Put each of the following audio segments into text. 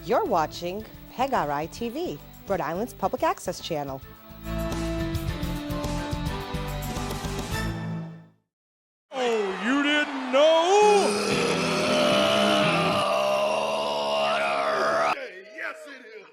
You're watching PEGRI TV, Rhode Island's public access channel. Oh, you didn't know? Yes, it is.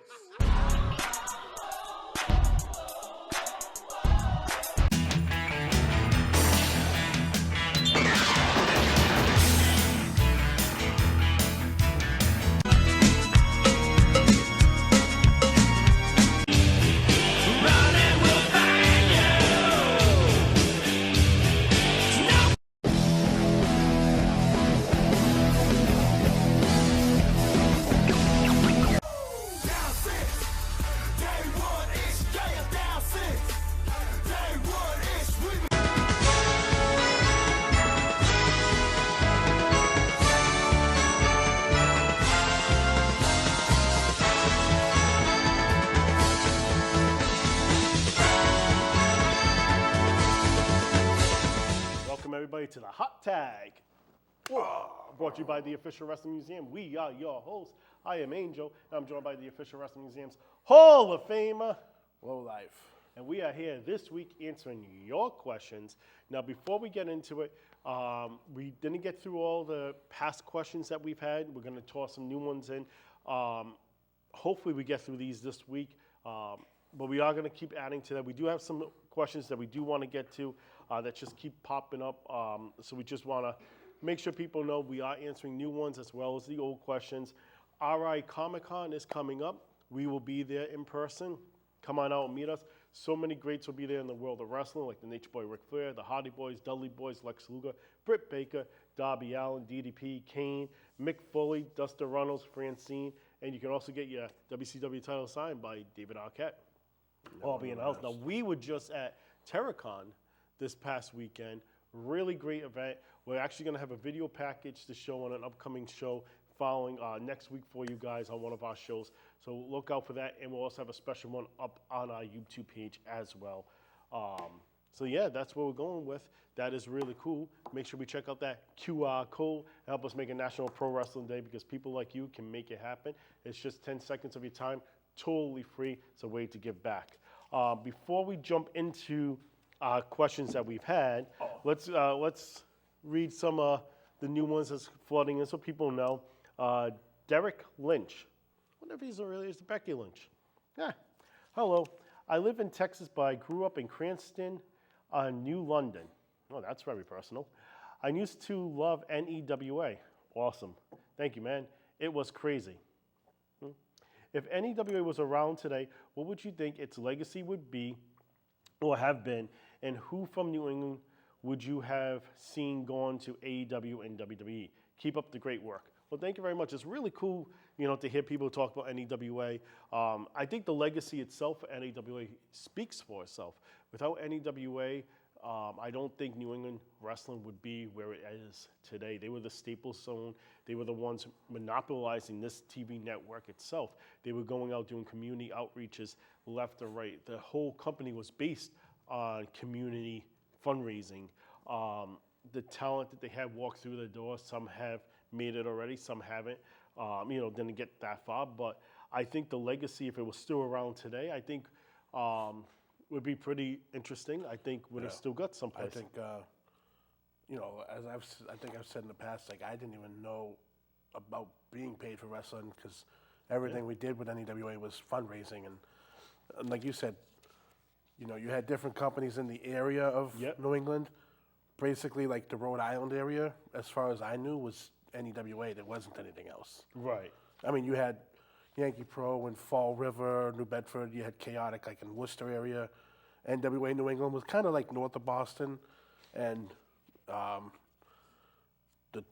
Welcome everybody to the Hot Tag. Brought to you by the Official Wrestling Museum. We are your hosts. I am Angel, and I'm joined by the Official Wrestling Museum's Hall of Famer, Low Life. and we are here this week answering your questions. Now, before we get into it, we didn't get through all the past questions that we've had. We're going to toss some new ones in. Hopefully, we get through these this week, but we are going to keep adding to that. We do have some questions that we do want to get to that just keep popping up. So we just want to make sure people know we are answering new ones as well as the old questions. RI Comic-Con is coming up. We will be there in person. Come on out and meet us. So many greats will be there in the world of wrestling, like the Nature Boy Ric Flair, the Hardy Boys, Dudley Boys, Lex Luger, Britt Baker, Darby Allin, DDP, Kane, Mick Foley, Dustin Runnels, Francine, and you can also get your WCW title signed by David Arquette. All being announced. Now, we were just at Terracon this past weekend. Really great event. We're actually going to have a video package to show on an upcoming show following next week for you guys on one of our shows. So look out for that, and we'll also have a special one up on our YouTube page as well. So yeah, that's what we're going with. That is really cool. Make sure we check out that QR code. Help us make a National Pro Wrestling Day because people like you can make it happen. It's just 10 seconds of your time, totally free. It's a way to give back. Before we jump into questions that we've had, let's read some of the new ones that's flooding in so people know. Derek Lynch. I wonder if he's really is Becky Lynch. Yeah. Hello. I live in Texas, but I grew up in Cranston, New London. Oh, that's very personal. I used to love NEWA. Awesome. Thank you, man. It was crazy. If NEWA was around today, what would you think its legacy would be or have been, and who from New England would you have seen gone to AEW and WWE? Keep up the great work. Well, thank you very much. It's really cool, to hear people talk about NEWA. I think the legacy itself for NEWA speaks for itself. Without NEWA, I don't think New England wrestling would be where it is today. They were the staple zone. They were the ones monopolizing this TV network itself. They were going out doing community outreaches left or right. The whole company was based on community fundraising. The talent that they had walked through the door, some have made it already, some haven't. Didn't get that far. But I think the legacy, if it was still around today, I think would be pretty interesting. I think would have still got someplace. I think, as I've said in the past, like I didn't even know about being paid for wrestling because everything we did with NEWA was fundraising, and like you said, you had different companies in the area of New England. Basically, like the Rhode Island area, as far as I knew, was NEWA. There wasn't anything else. Right. I mean, you had Yankee Pro in Fall River, New Bedford. You had Chaotic, like in Worcester area. NWA New England was kind of like north of Boston, and the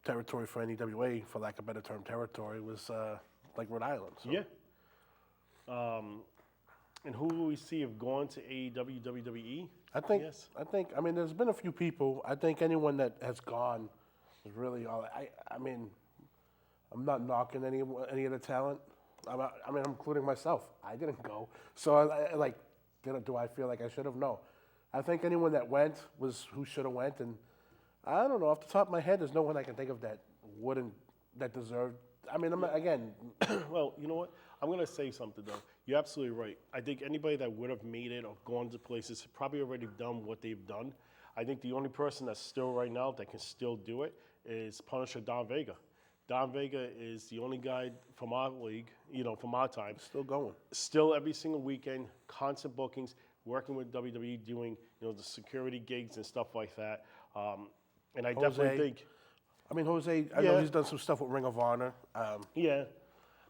territory for NEWA, for lack of a better term, territory was like Rhode Island. So. Yeah. And who will we see have gone to AEW, WWE? I think. I mean, there's been a few people. I think anyone that has gone is really all. I mean, I'm not knocking any of the talent. I'm including myself. I didn't go, so do I feel like I should have? No. I think anyone that went was who should have went, and I don't know. Off the top of my head, there's no one I can think of that deserved I mean, again, Well, you know what? I'm going to say something, though. You're absolutely right. I think anybody that would have made it or gone to places probably already done what they've done. I think the only person that's still right now that can still do it is Punisher Don Vega. Don Vega is the only guy from our league, from our time, still going. still every single weekend, constant bookings, working with WWE, doing the security gigs and stuff like that. And I definitely Jose. think, I mean, Jose, I know Yeah. he's done some stuff with Ring of Honor. yeah,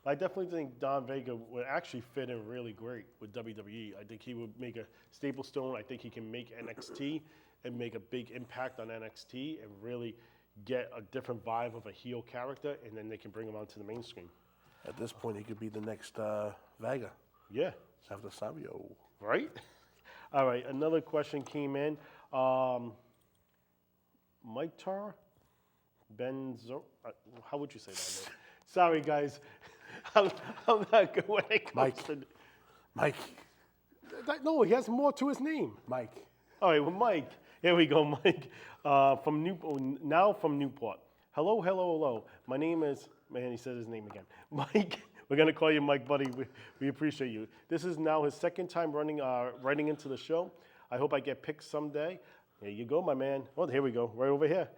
I definitely think Don Vega would actually fit in really great with WWE. I think he would make a staple stone. I think he can make NXT and make a big impact on NXT and really get a different vibe of a heel character, and then they can bring him onto the mainstream. At this point, he could be the next Vega Yeah. after Savio. Right? All right, another question came in. Mike Tar? Benzo? How would you say that name? Sorry, guys. I'm not good when it comes Mike. to... Mike. No, he has more to his name. Mike. All right, well, Mike. Here we go, Mike. From Newport. Hello. My name is... Man, he said his name again. Mike. We're going to call you Mike, buddy. We appreciate you. This is now his second time writing into the show. I hope I get picked someday. Here you go, my man. Oh, here we go, right over here.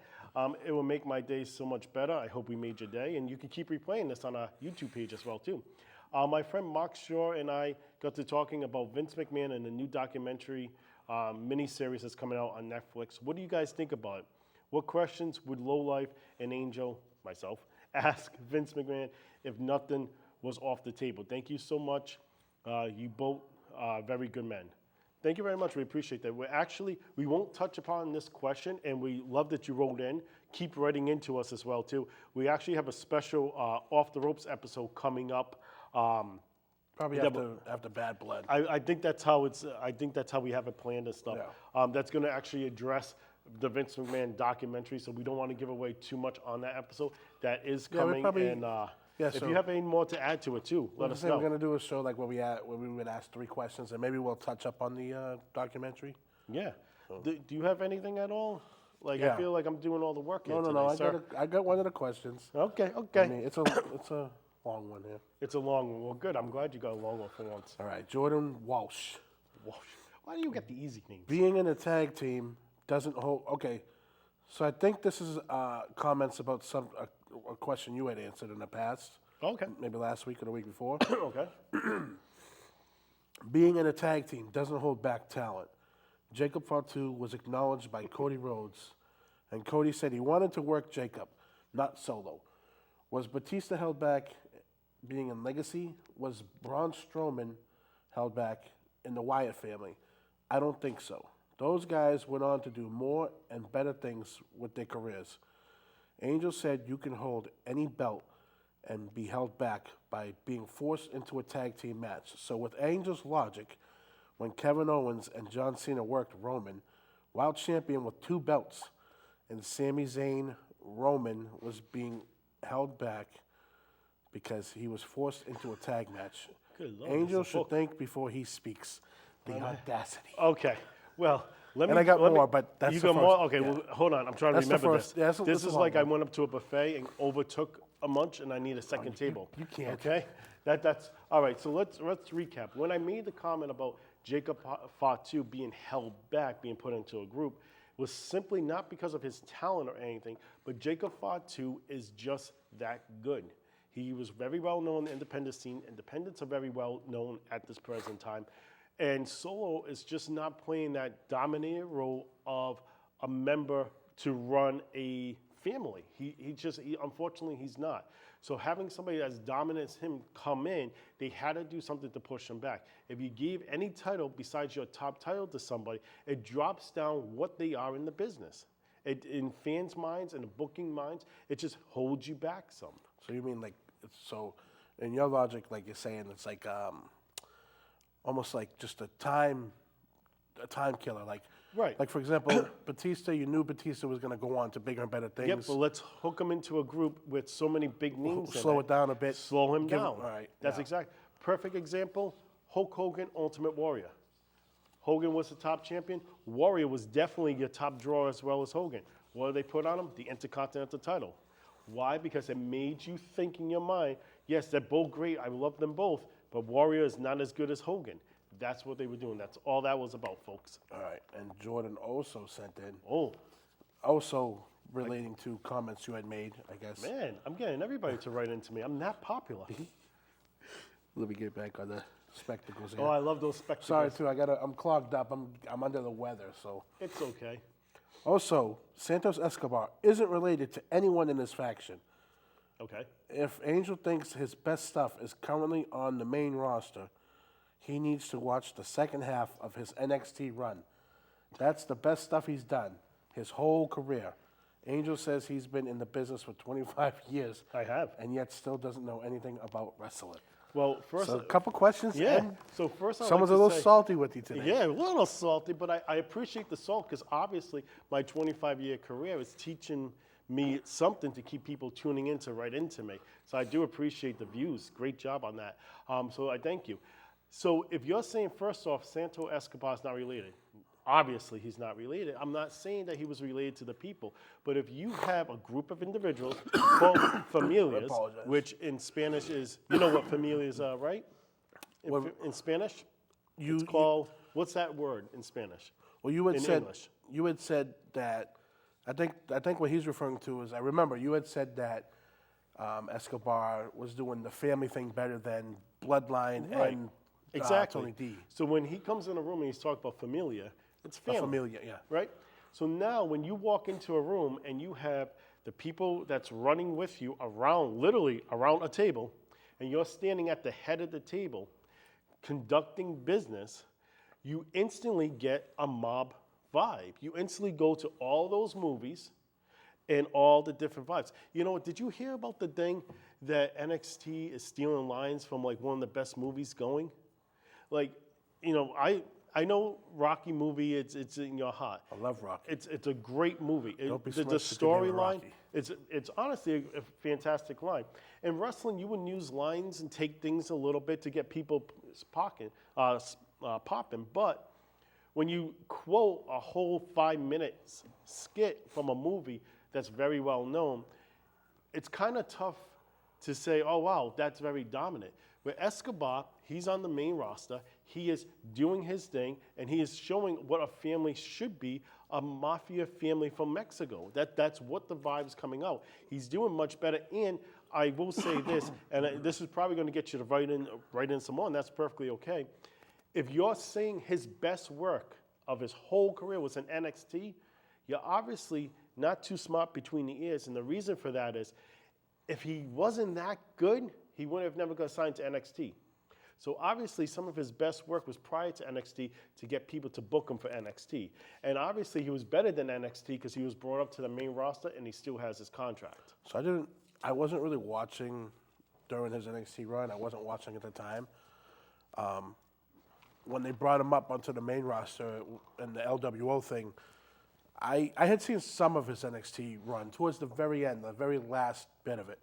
It will make my day so much better. I hope we made your day. And you can keep replaying this on our YouTube page as well, too. My friend Mark Shaw and I got to talking about Vince McMahon and the new documentary miniseries that's coming out on Netflix. What do you guys think about it? What questions would Lowlife and Angel, myself, ask Vince McMahon if nothing was off the table? Thank you so much. You both are very good men. Thank you very much. We appreciate that. We won't touch upon this question, and we love that you wrote in. Keep writing into us as well, too. We actually have a special Off the Ropes episode coming up. Probably after Bad Blood. I think that's how we have it planned and stuff. Yeah. That's going to actually address the Vince McMahon documentary, so we don't want to give away too much on that episode. That is coming, and if you have any more to add to it too, let us know. We're going to do a show like where we would ask 3 questions, and maybe we'll touch up on the documentary. Yeah. Do you have anything at all? Like, Yeah. I feel like I'm doing all the work here No. today, sir. I got one of the questions. Okay. I mean, it's a long one here. It's a long one. Well, good. I'm glad you got a long one for once. All right, Jordan Walsh. Why do you get the easy names? Being in a tag team doesn't hold. Okay, so I think this is comments about a question you had answered in the past. Okay. Maybe last week or the week before. Okay. Being in a tag team doesn't hold back talent. Jacob Fatu was acknowledged by Cody Rhodes, and Cody said he wanted to work Jacob, not Solo. Was Batista held back being in Legacy? Was Braun Strowman held back in the Wyatt family? I don't think so. Those guys went on to do more and better things with their careers. Angel said you can hold any belt and be held back by being forced into a tag team match. So with Angel's logic, when Kevin Owens and John Cena worked Roman, while champion with 2 belts, and Sami Zayn, Roman was being held back because he was forced into a tag match. Good Lord, Angel this is a should book. think before he speaks. The audacity. Okay. Well, let me. And I got let me- more, but that's you the got more. first, Okay. yeah. Well, hold on. I'm trying to That's the remember first- this. yeah, that's This a is long like I one. went up to a buffet and overtook a munch, and I need a second table. you can't. Okay. That's all right. So let's recap. When I made the comment about Jacob Fatu being held back, being put into a group, was simply not because of his talent or anything, but Jacob Fatu is just that good. He was very well known in the independent scene. Independents are very well known at this present time. And Solo is just not playing that dominant role of a member to run a family. Unfortunately, he's not. So having somebody as dominant as him come in, they had to do something to push him back. If you give any title besides your top title to somebody, it drops down what they are in the business. In fans' minds and the booking minds, it just holds you back some. So you mean like, so in your logic, like you're saying, it's like almost like just a time killer. Like, Right. Like for example, Batista, you knew Batista was going to go on to bigger and better things. Yep, but let's hook him into a group with so many big names. Slow it down a bit. Slow him Give him- down. all right, That's yeah. exact. Perfect example, Hulk Hogan, Ultimate Warrior. Hogan was the top champion. Warrior was definitely your top draw as well as Hogan. What did they put on him? The Intercontinental title. Why? Because it made you think in your mind, yes, they're both great. I love them both, but Warrior is not as good as Hogan. That's what they were doing. That's all that was about, folks. All right, and Jordan also sent in, Oh, also relating to comments you had made, I guess. man, I'm getting everybody to write into me. I'm that popular. Let me get back on the spectacles here. Oh, I love those spectacles. Sorry, too, I'm clogged up. I'm under the weather, so. It's okay. Also, Santos Escobar isn't related to anyone in his faction. Okay. If Angel thinks his best stuff is currently on the main roster, he needs to watch the second half of his NXT run. That's the best stuff he's done his whole career. Angel says he's been in the business for 25 years. I have. And yet still doesn't know anything about wrestling. Well, first, So a couple questions. yeah. and So first, I'd someone's like a to little say, salty with you today. Yeah, a little salty, but I appreciate the salt because obviously my 25-year career is teaching me something to keep people tuning in to write into me. So I do appreciate the views. Great job on that. So I thank you. So if you're saying, first off, Santo Escobar is not related, obviously he's not related. I'm not saying that he was related to the people, but if you have a group of individuals called familias, apologize. which in Spanish is, you know what familias are, right? In Spanish? It's called, what's that word in Spanish? Well, you had in said English. you had said that. I think what he's referring to is I remember you had said that Escobar was doing the family thing better than Bloodline Right. and Exactly. Tony D. So when he comes in a room and he's talking about familia, it's family. Familia, yeah. Right? So now when you walk into a room and you have the people that's running with you around, literally around a table, and you're standing at the head of the table conducting business, you instantly get a mob vibe. You instantly go to all those movies and all the different vibes. You know what? Did you hear about the thing that NXT is stealing lines from like one of the best movies going? Like, you know, I know Rocky movie. It's in your heart. I love Rocky. It's a great movie. Don't be The smirched if your name is storyline. Rocky. It's honestly a fantastic line. In wrestling, you would use lines and take things a little bit to get people popping. But when you quote a whole 5 minutes skit from a movie that's very well known, it's kind of tough to say, oh, wow, that's very dominant. With Escobar, he's on the main roster. He is doing his thing, and he is showing what a family should be, a mafia family from Mexico. That's what the vibe's coming out. He's doing much better, and I will say this, and this is probably going to get you to write in some more, and that's perfectly okay. If you're saying his best work of his whole career was in NXT, you're obviously not too smart between the ears, and the reason for that is if he wasn't that good, he would have never got signed to NXT. So obviously some of his best work was prior to NXT to get people to book him for NXT. And obviously he was better than NXT because he was brought up to the main roster and he still has his contract. So I wasn't really watching during his NXT run. I wasn't watching at the time. When they brought him up onto the main roster and the LWO thing, I had seen some of his NXT run towards the very end, the very last bit of it.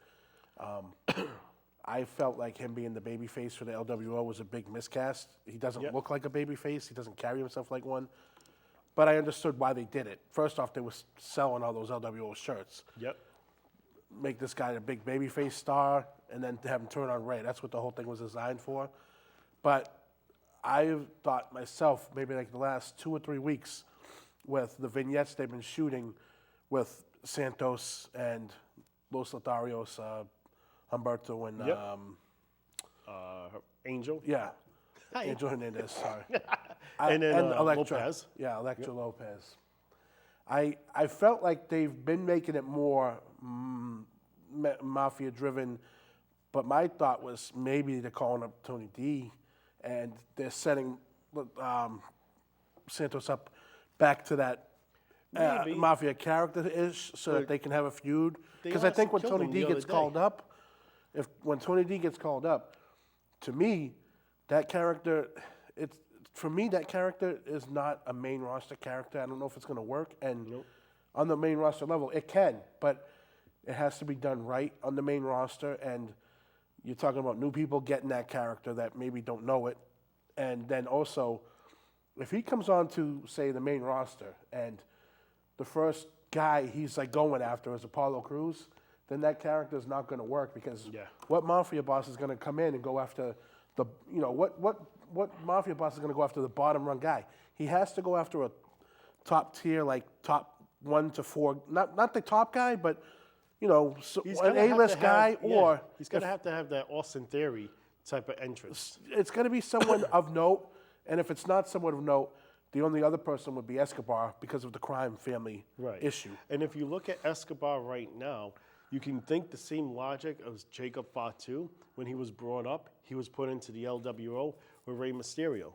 I felt like him being the babyface for the LWO was a big miscast. He doesn't look like a babyface. He doesn't carry himself like one. But I understood why they did it. First off, they were selling all those LWO shirts. Yep. Make this guy a big babyface star, and then have him turn on Ray. That's what the whole thing was designed for. But I thought myself, maybe like the last 2 or 3 weeks, with the vignettes they've been shooting with Santos and Los Lotharios, Humberto and Yep. Angel. yeah, Angel Hernandez. Sorry, And then Elektra. Lopez. Yeah, Elektra Lopez. I felt like they've been making it more mafia driven, but my thought was maybe they're calling up Tony D, and they're setting Santos up back to that Maybe. mafia character-ish, so that they can have a feud. They Because I think when honestly killed Tony him D the gets other called day. up, when Tony D gets called up, to me, that character, for me, that character is not a main roster character. I don't know if it's going to work. And on the main roster level, it can, but it has to be done right on the main roster. And you're talking about new people getting that character that maybe don't know it. And then also, if he comes on to, say, the main roster, and the first guy he's like going after is Apollo Crews, then that character is not going to work because Yeah. what mafia boss is going to come in and go after the, what mafia boss is going to go after the bottom run guy? He has to go after a top tier, like top 1 to 4, not the top guy, but so He's an gonna have A-list to guy, have- yeah, or he's going to have that Austin Theory type of entrance. it's going to be someone of note. And if it's not someone of note, the only other person would be Escobar because of the crime family issue. And if you look at Escobar right now, you can think the same logic as Jacob Fatu. When he was brought up, he was put into the LWO with Rey Mysterio.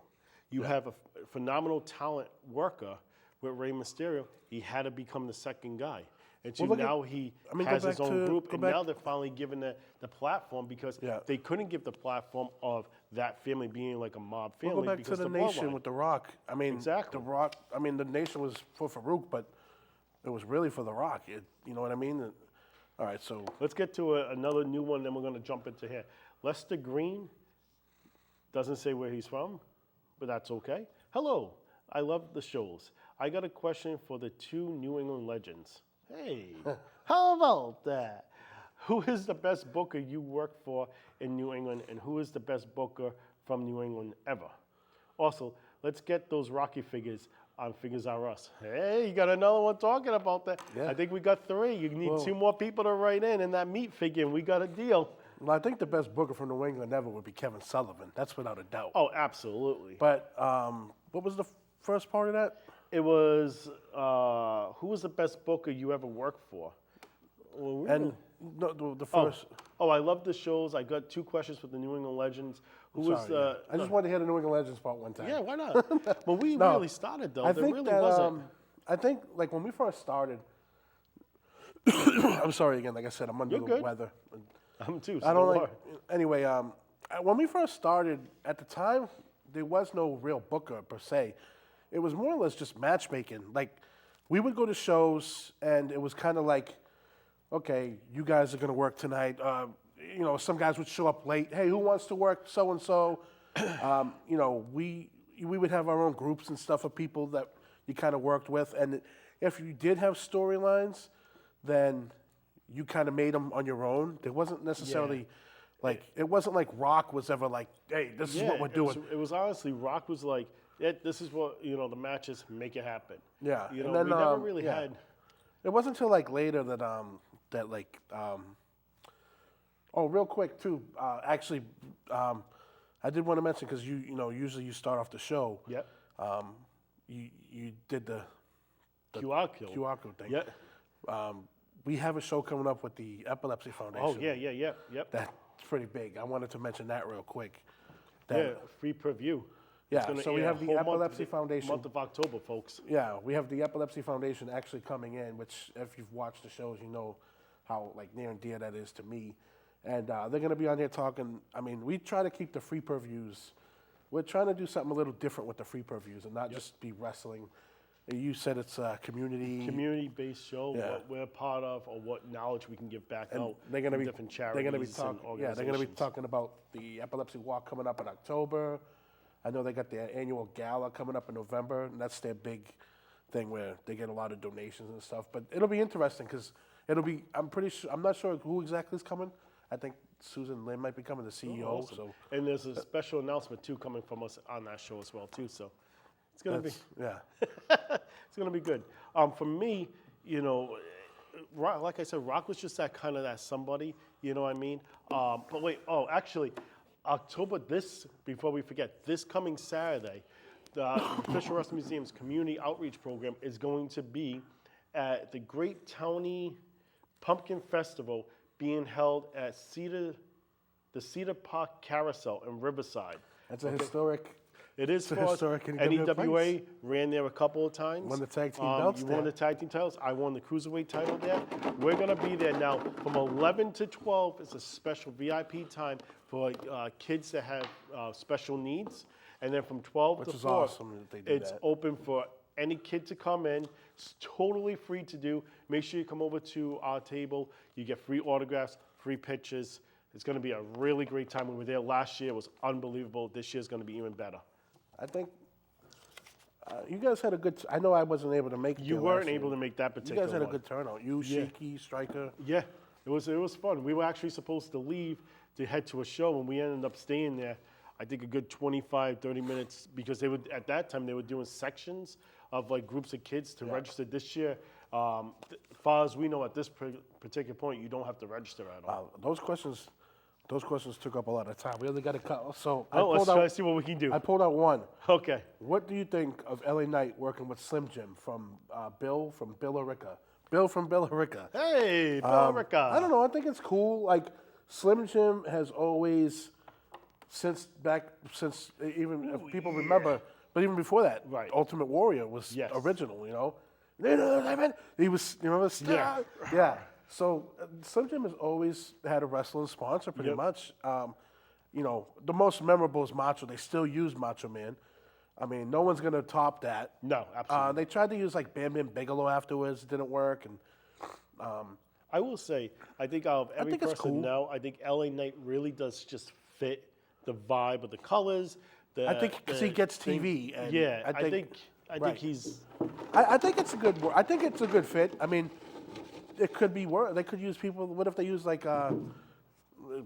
You have a phenomenal talent worker with Rey Mysterio. He had to become the second guy. And so Well, look at- now he I mean, go has his back own to- group, go and back- now they're finally given the platform because Yeah. they couldn't give the platform of that family being like a mob family. We'll go back to because the the Nation bloodline. with The Rock. I mean, Exactly. The Rock. I mean, the Nation was for Farouk, but it was really for The Rock. You know what I mean? All right, so Let's get to another new one, then we're going to jump into here. Lester Green doesn't say where he's from, but that's okay. Hello, I love the shows. I got a question for the 2 New England legends. Hey, how about that? Who is the best booker you worked for in New England, and who is the best booker from New England ever? Also, let's get those Rocky figures on Figures R Us. Hey, you got another one talking about that. Yeah. I think we got 3. You need 2 more people to write in that meat figure, and we got a deal. well, I think the best booker from New England ever would be Kevin Sullivan. That's without a doubt. Oh, absolutely. But what was the first part of that? It was, who was the best booker you ever worked for? Well, we And no, the first. Oh, I love the shows. I got 2 questions with the New England Legends. Who was Sorry, the? I just wanted to hear the New England Legends part one time. Yeah, why not? When we No, really started, though, I there think really that wasn't. I think like when we first started. I'm sorry again. Like I said, I'm under You're the good. weather. I'm too. So I don't don't like. Anyway, when we first started, at the time, there was no real booker per se. It was more or less just matchmaking. Like, we would go to shows, and it was kind of like, okay, you guys are gonna work tonight. Some guys would show up late. Hey, who wants to work so and so? We would have our own groups and stuff of people that you kind of worked with, and if you did have storylines, then you kind of made them on your own. There wasn't necessarily like it wasn't like Rock was ever like, hey, this is what we're doing. It was honestly, Rock was like, this is what, the matches, make it happen. Yeah, You know, and then, we never really yeah. had. It wasn't until like later that oh, real quick too. Actually, I did want to mention because usually you start off the show. Yep. You did the QR code. QR code thing. Yeah. We have a show coming up with the Epilepsy Foundation. Oh, yeah. Yep. That's pretty big. I wanted to mention that real quick. Yeah, free preview. Yeah, It's gonna so we air have the whole month- Epilepsy Foundation. Month of October, folks. Yeah, we have the Epilepsy Foundation actually coming in, which if you've watched the shows, you know how like near and dear that is to me. And they're going to be on here talking. I mean, we try to keep the free purviews. We're trying to do something a little different with the free purviews and not just be wrestling. You said it's a Community-based show, Yeah. what we're part of, or what knowledge we can give back out. they're going to from be different they're charities going to be talking. and Yeah, they're going to be organizations. talking about the Epilepsy Walk coming up in October. I know they got their annual gala coming up in November, and that's their big thing where they get a lot of donations and stuff. But it'll be interesting because it'll be. I'm pretty sure. I'm not sure who exactly is coming. I think Susan Lin might be coming, the CEO. Awesome. So And there's a special announcement too coming from us on that show as well too. So it's gonna be yeah. it's gonna be good. For me, Rock, like I said, Rock was just that somebody. You know what I mean? But wait, actually, October before we forget, this coming Saturday, the Fisher Wrestling Museum's community outreach program is going to be at the Great Townie Pumpkin Festival being held at the Cedar Park Carousel in Riverside. That's a historic. It is It's a for us. historic NWA NEWA place. ran there a couple of times. Won the tag team belts You won there. the tag team titles. I won the cruiserweight title there. We're gonna be there now from 11 to 12. It's a special VIP time for kids that have special needs, and then from 12 Which to is 4, awesome that they do it's that. open for any kid to come in. It's totally free to do. Make sure you come over to our table. You get free autographs, free pictures. It's going to be a really great time. We were there last year. It was unbelievable. This year's going to be even better. I think you guys had a good. I know I wasn't able to make it. You there weren't last able year. to make that You particular guys had a one. good turnout. You, Yeah. Sheiky, Striker. Yeah. It was fun. We were actually supposed to leave to head to a show, and we ended up staying there. I think a good 25, 30 minutes because they would at that time they were doing sections of like groups of kids to register. This year, as far as we know, at this particular point, you don't have to register at all. Those questions took up a lot of time. We only got to cut. So Let's try to see what we can do. I pulled out one. Okay. What do you think of LA Knight working with Slim Jim from Bill from Billerica? Bill from Billerica. Hey, Bill Rica. I don't know. I think it's cool. Like Slim Jim has always, since even if people remember, but even before that, Right. Ultimate Warrior was Yes. original. You know, he was. You remember? Yeah. Yeah. So Slim Jim has always had a wrestling sponsor, pretty Yep. much. You know, the most memorable is Macho. They still use Macho Man. I mean, no one's gonna top that. No, absolutely. They tried to use like Bam Bam Bigelow afterwards. It didn't work. And I will say, I think out of every think it's person cool. now, I think LA Knight really does just fit the vibe of the colors. I think because he gets thing. TV. And Yeah, I think right. he's. I think it's a good. I think it's a good fit. I mean, it could be worse. They could use people. What if they use like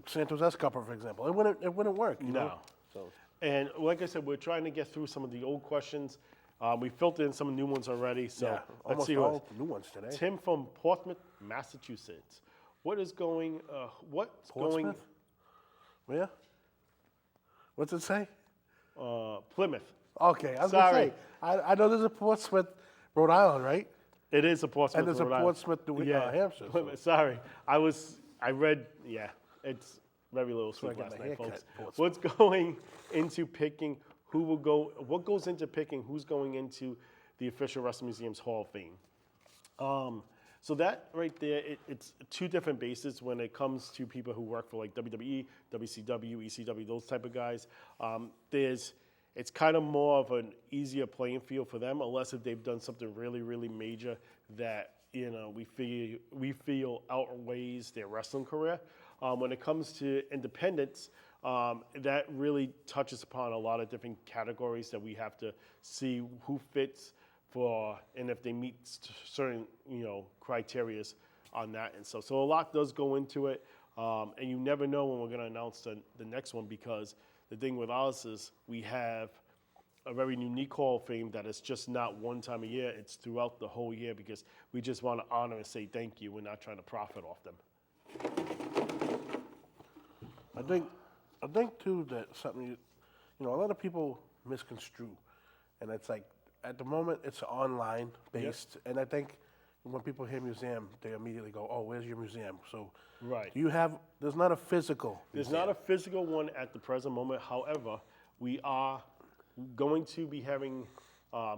Santos Escobar, for example? It wouldn't work. You know? So And like I said, we're trying to get through some of the old questions. We filtered in some new ones already. So yeah, let's almost see all what new ones today. Tim from Portsmouth, Massachusetts. What's going? Portsmouth? Yeah. What's it say? Plymouth. Okay, I was Sorry. gonna say. I know there's a Portsmouth, Rhode Island, right? It is a Portsmouth. And there's a Rhode Island. Portsmouth, Hampshire. So. Plymouth, sorry, I read. Yeah, it's very little I sleep get last my night, hair folks. cut, What's going into picking who will go? What goes into picking who's going into the official Wrestling Museum's Hall of Fame? So that right there, it's two different bases when it comes to people who work for like WWE, WCW, ECW, those type of guys. It's kind of more of an easier playing field for them, unless if they've done something really, really major that we feel outweighs their wrestling career. When it comes to independents, that really touches upon a lot of different categories that we have to see who fits for and if they meet certain criteria on that and stuff. So a lot does go into it, and you never know when we're going to announce the next one, because the thing with us is we have a very unique Hall of Fame that is just not one time a year. It's throughout the whole year because we just want to honor and say thank you. We're not trying to profit off them. I think too that something, a lot of people misconstrue, and it's like at the moment it's online based, and I think when people hear museum, they immediately go, "Oh, where's your museum?" So, Right. do you have? There's not a physical. There's not a physical one at the present moment. However, we are going to be having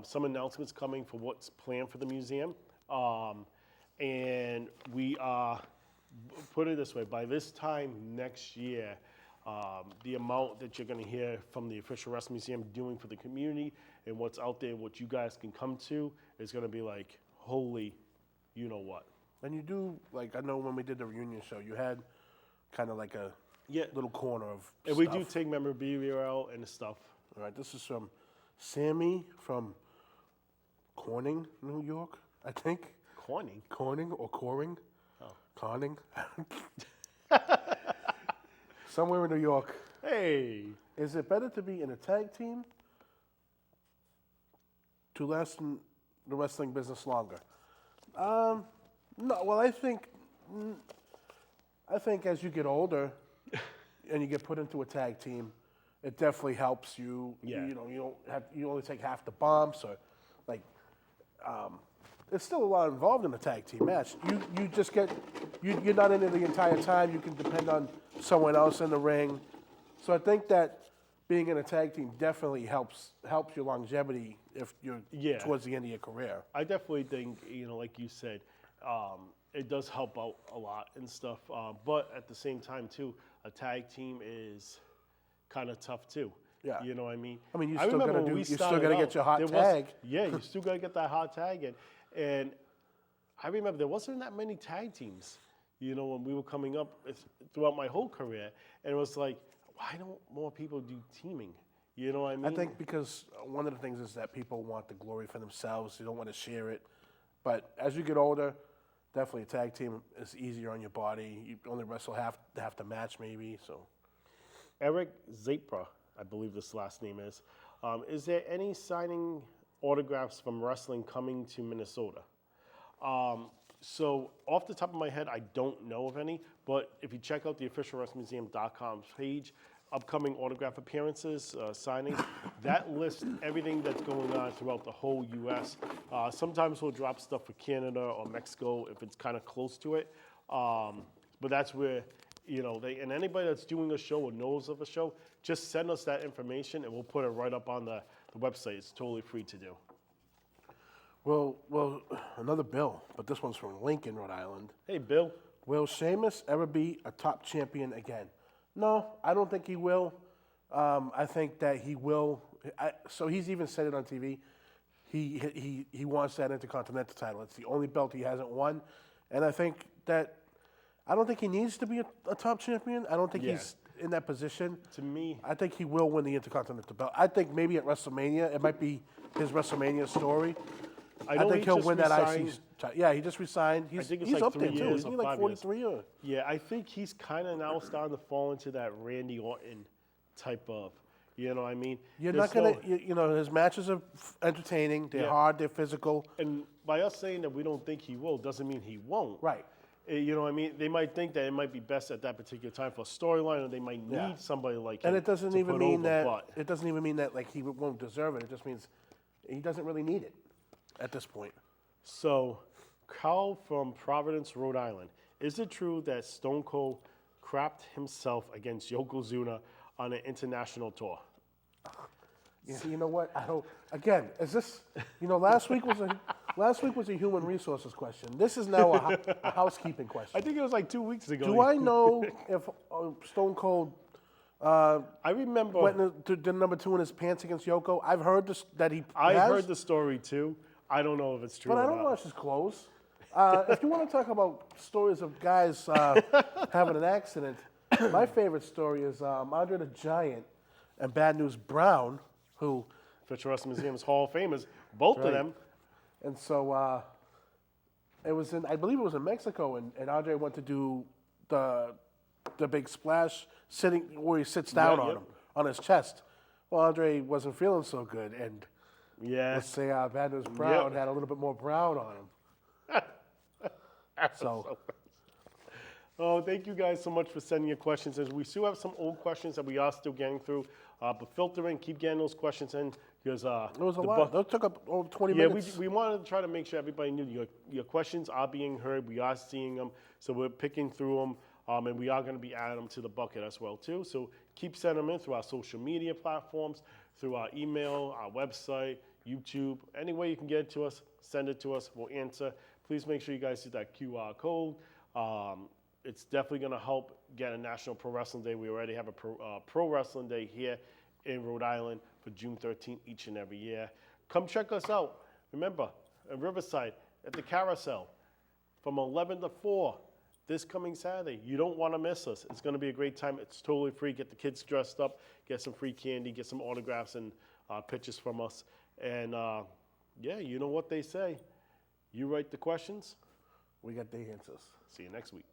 some announcements coming for what's planned for the museum. And we are, put it this way, by this time next year, the amount that you're going to hear from the official Wrestling Museum doing for the community and what's out there, what you guys can come to, is going to be like, holy, you know what. And you do, like, I know when we did the reunion show, you had kind of like a Yeah. little corner of And stuff. we do take memorabilia out and stuff. All right, this is from Sammy from Corning, New York, I think. Corning. Corning or Coring? Oh. Corning. Somewhere in New York. Hey. Is it better to be in a tag team to last in the wrestling business longer? No. Well, I think as you get older and you get put into a tag team, it definitely helps you. Yeah. You only take half the bumps, or like. There's still a lot involved in a tag team match. You just get you're not in it the entire time. You can depend on someone else in the ring. So I think that being in a tag team definitely helps your longevity if you're Yeah. towards the end of your career. I definitely think, like you said, it does help out a lot and stuff. But at the same time, too, a tag team is kind of tough, too. Yeah. You know what I mean? I mean, you I still remember gotta when we you still started gotta out, get your hot there was- tag. Yeah, you still got to get that hot tag in. And I remember there wasn't that many tag teams, when we were coming up throughout my whole career. And it was like, why don't more people do teaming? You know what I mean? I think because one of the things is that people want the glory for themselves. They don't want to share it. But as you get older, definitely a tag team is easier on your body. You only wrestle half the match maybe. So Eric Zapra, I believe this last name is. Is there any signing autographs from wrestling coming to Minnesota? So off the top of my head, I don't know of any, but if you check out the official WrestlingMuseum.com page, upcoming autograph appearances, signings, that lists everything that's going on throughout the whole U.S. Sometimes we'll drop stuff for Canada or Mexico if it's kind of close to it. But that's where, and anybody that's doing a show or knows of a show, just send us that information and we'll put it right up on the website. It's totally free to do. well, another Bill, but this one's from Lincoln, Rhode Island. Hey, Bill. Will Sheamus ever be a top champion again? No, I don't think he will. I think that he will. So he's even said it on TV. He wants that Intercontinental title. It's the only belt he hasn't won, and I think that I don't think he needs to be a top champion. I don't think he's in that position. To me, I think he will win the Intercontinental belt. I think maybe at WrestleMania, it might be his WrestleMania story. I think he'll win that IC. Yeah, he just resigned. He's think it's he's like up there 3 too. years Isn't he or like 5 years. 43 or? yeah, I think he's kind of now starting to fall into that Randy Orton type of, you know what I mean? You're There's not gonna. His matches are entertaining. They're Yeah. hard. They're physical. And by us saying that we don't think he will doesn't mean he won't. Right. You know what I mean? They might think that it might be best at that particular time for a storyline, or they might need Yeah. somebody like him. And it doesn't to even put mean over, that. but It doesn't even mean that like he won't deserve it. It just means he doesn't really need it at this point. So, Carl from Providence, Rhode Island. Is it true that Stone Cold crapped himself against Yokozuna on an international tour? See, you know what? I don't. Again, is this? Last week was a human resources question. This is now a housekeeping question. I think it was like 2 weeks ago. Do I know if Stone Cold I remember. went to did number 2 in his pants against Yoko? I've heard this, that he. I has, heard the story too. I don't know if it's true but or I don't not. watch his clothes. If you want to talk about stories of guys having an accident, my favorite story is Andre the Giant and Bad News Brown, who. Fisher Wrestling Museum's Hall of Famers, both of Right. them. And so it was I believe it was in Mexico, and Andre went to do the big splash sitting where he sits down Yeah, on yep. him, on his chest. Well, Andre wasn't feeling so good, and Yeah. let's say Bad News Brown Yep. had a little bit more brown on him. So Oh, thank you guys so much for sending your questions. As we still have some old questions that we are still getting through, but filter in, keep getting those questions in because it was a the lot. bu- That took up over 20 Yeah, minutes. we wanted to try to make sure everybody knew your questions are being heard. We are seeing them, so we're picking through them, and we are going to be adding them to the bucket as well too. So keep sending them in through our social media platforms, through our email, our website, YouTube. Any way you can get it to us, send it to us. We'll answer. Please make sure you guys see that QR code. It's definitely going to help get a National Pro Wrestling Day. We already have a Pro Wrestling Day here in Rhode Island for June 13th each and every year. Come check us out. Remember, in Riverside at the Carousel from 11 to 4 this coming Saturday. You don't want to miss us. It's going to be a great time. It's totally free. Get the kids dressed up, get some free candy, get some autographs and pictures from us. And yeah, you know what they say. You write the questions. We got the answers. See you next week.